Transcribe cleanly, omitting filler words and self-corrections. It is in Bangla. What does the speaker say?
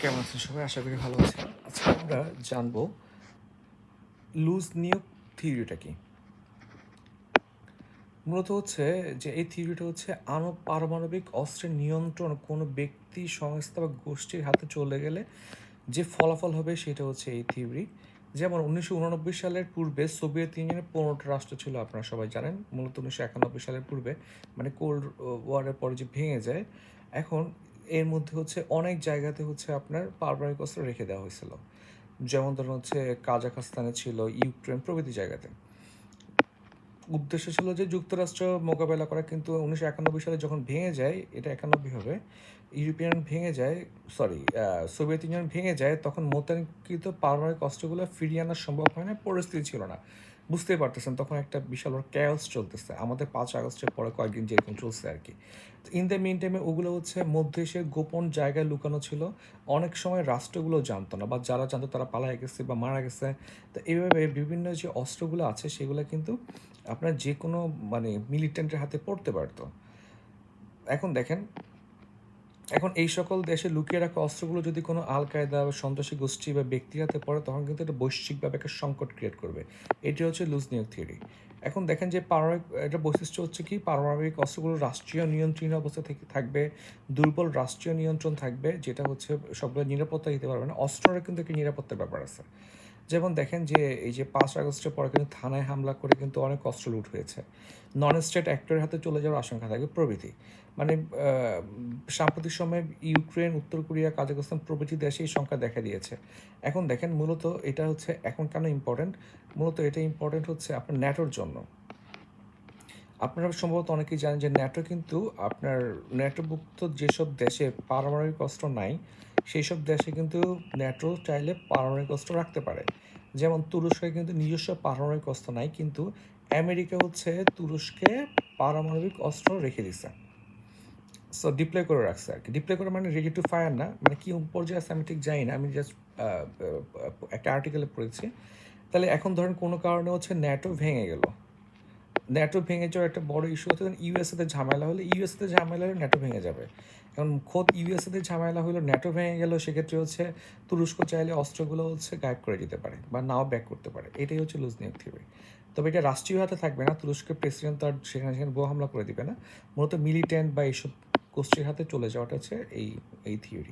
কেমন আছেন সবাই? আশা করি ভালো আছেন। আজকে আমরা জানবো লুজনিয়ক থিওরিটা কি? মূলত হচ্ছে যে এই থিওরিটা হচ্ছে পারমাণবিক অস্ত্রের নিয়ন্ত্রণ কোনো ব্যক্তি, সংস্থা বা গোষ্ঠীর হাতে চলে গেলে যে ফলাফল হবে সেটা হচ্ছে এই থিওরি। যেমন 1989 সালের পূর্বে সোভিয়েত ইউনিয়নের 15টা রাষ্ট্র ছিল, আপনারা সবাই জানেন। মূলত 1991 সালের পূর্বে মানে কোল্ড ওয়ারের পরে যে ভেঙে যায়, এখন এর মধ্যে হচ্ছে অনেক জায়গাতে হচ্ছে আপনার পারমাণবিক অস্ত্র রেখে দেওয়া হয়েছিল। যেমন ধরুন হচ্ছে কাজাখস্তানে ছিল, ইউক্রেন প্রভৃতি জায়গাতে। উদ্দেশ্য ছিল যে যুক্তরাষ্ট্র মোকাবেলা করা, কিন্তু 1991 সালে যখন ভেঙে যায়, এটা 91 হবে, ইউরোপিয়ান ভেঙে যায়, সরি সোভিয়েত ইউনিয়ন ভেঙে যায়, তখন মোতায়েনকৃত পারমাণবিক অস্ত্রগুলো ফিরিয়ে আনা সম্ভব হয় না, পরিস্থিতি ছিল না। বুঝতেই পারতেছেন তখন একটা বিশাল বড় ক্যাওস চলতেছে, আমাদের 5 আগস্টের পরে কয়েকদিন যেরকম চলছে আর কি। ইন দ্য মিন টাইমে ওগুলো হচ্ছে মধ্য এশিয়ার গোপন জায়গায় লুকানো ছিল। অনেক সময় রাষ্ট্রগুলো জানতো না, বা যারা জানতো তারা পালায় গেছে বা মারা গেছে। তো এইভাবে বিভিন্ন যে অস্ত্রগুলো আছে সেগুলো কিন্তু আপনার যে কোনো মানে মিলিটেন্টের হাতে পড়তে পারতো। এখন দেখেন, এখন এই সকল দেশে লুকিয়ে রাখা অস্ত্রগুলো যদি কোনো আল কায়দা বা সন্ত্রাসী গোষ্ঠী বা ব্যক্তির হাতে পড়ে, তখন কিন্তু এটা বৈশ্বিকভাবে একটা সংকট ক্রিয়েট করবে। এটি হচ্ছে লুজনিয়ক থিওরি। এখন দেখেন যে পারমাণবিক এটা বৈশিষ্ট্য হচ্ছে কি, পারমাণবিক অস্ত্রগুলো রাষ্ট্রীয় নিয়ন্ত্রণ অবস্থা থেকে থাকবে, দুর্বল রাষ্ট্রীয় নিয়ন্ত্রণ থাকবে, যেটা হচ্ছে সবগুলো নিরাপত্তা দিতে পারবে না। অস্ত্রের কিন্তু একটি নিরাপত্তার ব্যাপার আছে। যেমন দেখেন যে এই যে 5 আগস্টের পরে কিন্তু থানায় হামলা করে কিন্তু অনেক অস্ত্র লুট হয়েছে, নন স্টেট অ্যাক্টরের হাতে চলে যাওয়ার আশঙ্কা থাকবে প্রভৃতি। মানে সাম্প্রতিক সময়ে ইউক্রেন, উত্তর কোরিয়া, কাজাখস্তান প্রভৃতি দেশে এই সংখ্যা দেখা দিয়েছে। এখন দেখেন মূলত এটা হচ্ছে এখন কেন ইম্পর্টেন্ট, মূলত এটা ইম্পর্টেন্ট হচ্ছে আপনার ন্যাটোর জন্য। আপনারা সম্ভবত অনেকেই জানেন যে ন্যাটো কিন্তু আপনার ন্যাটোভুক্ত যেসব দেশে পারমাণবিক অস্ত্র নাই, সেই সব দেশে কিন্তু ন্যাটো চাইলে পারমাণবিক অস্ত্র রাখতে পারে। যেমন তুরস্কে কিন্তু নিজস্ব পারমাণবিক অস্ত্র নাই, কিন্তু আমেরিকা হচ্ছে তুরস্কে পারমাণবিক অস্ত্র রেখে দিছে। সো ডিপ্লয় করে রাখছে আর কি। ডিপ্লয় করে মানে রেডি টু ফায়ার না, মানে কি পর্যায়ে আছে আমি ঠিক জানি না, আমি জাস্ট একটা আর্টিকেলে পড়েছি। তাহলে এখন ধরেন কোনো কারণে হচ্ছে ন্যাটো ভেঙে গেল, ন্যাটো ভেঙে যাওয়ার একটা বড় ইস্যু হতো, ইউএসএতে ঝামেলা হলে, ইউএসএতে ঝামেলা হলে ন্যাটো ভেঙে যাবে। এখন খোদ ইউএসএতে ঝামেলা হলো, ন্যাটো ভেঙে গেল, সেক্ষেত্রে হচ্ছে তুরস্ক চাইলে অস্ত্রগুলো হচ্ছে গায়েব করে দিতে পারে বা নাও ব্যাক করতে পারে। এটাই হচ্ছে লুজনিয়ক থিওরি। তবে এটা রাষ্ট্রীয় হাতে থাকবে না, তুরস্কের প্রেসিডেন্ট তো আর সেখানে সেখানে বোমা হামলা করে দিবে না। মূলত মিলিটেন্ট বা এইসব গোষ্ঠীর হাতে চলে যাওয়াটা হচ্ছে এই এই থিওরি।